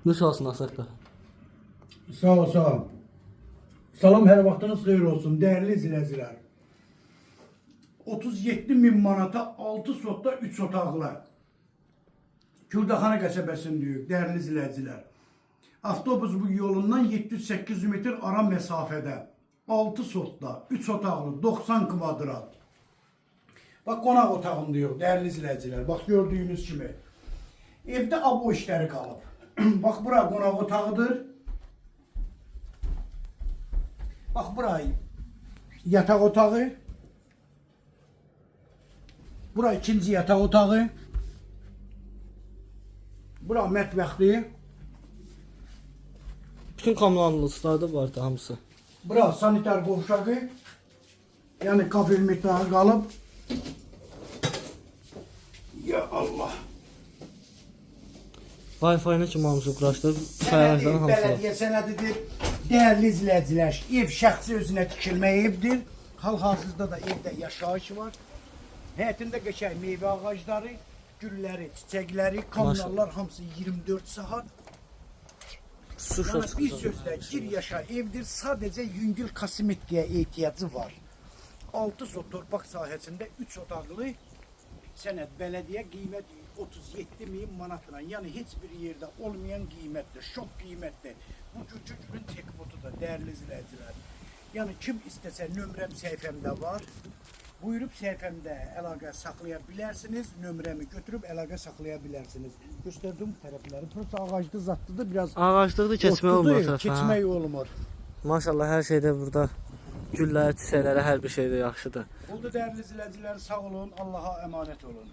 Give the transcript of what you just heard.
Nuş olsun Asakda. Sağ ol, sağ ol. Salam, hər vaxtınız xeyir olsun, dəyərli izləyicilər. 37.000 manata 6 sotda 3 otaqlı. Kürdaxana qəsəbəsindəyik, dəyərli izləyicilər. Avtobus bu yolundan 700-800 metr ara məsafədə. 6 sotda 3 otaqlı, 90 kvadrat. Bax, qonaq otağındayıq, dəyərli izləyicilər. Bax, gördüyünüz kimi. Evdə abo işləri qalıb. Bax, bura qonaq otağıdır. Bax, burayı yataq otağı. Bura ikinci yataq otağı. Bura mətbəxdir. Bütün kommunallıqları da var da hamısı. Bura sanitar qovşağı. Yəni kafel metağı qalıb. Ya Allah. Wi-Fi-nə kimi hamısı quraşdırıb, sayğacların hamısı var. Bələdiyyə sənədidir. Dəyərli izləyicilər, ev şəxsi özünə tikilmə evdir. Hal-hazırda da evdə yaşayış var. Həyətində qəşəng meyvə ağacları, gülləri, çiçəkləri, kommunallar hamısı 24 saat. Su Yəni bir şoçası. sözlə gir yaşa evdir. Sadəcə yüngül kosmetikaya ehtiyacı var. 6 sot torpaq sahəsində 3 otaqlı sənəd bələdiyyə qiyməti 37.000 manatla. Yəni heç bir yerdə olmayan qiymətdir, şok qiymətdir. Bu günün tekbotudur, dəyərli izləyicilər. Yəni kim istəsə nömrəm səhifəmdə var. Buyurub səhifəmdə əlaqə saxlaya bilərsiniz. Nömrəmi götürüb əlaqə saxlaya bilərsiniz. Göstərdiyim tərəfləri. Burası ağaclı zatlıdır, biraz Ağaclıqda keçmək olmur o tərəfə. keçmək olmur. Maşallah hər şeydə burada gülləri, çiçəkləri, hər bir şeydə yaxşıdır. Oldu dəyərli izləyicilər, sağ olun, Allaha əmanət olun.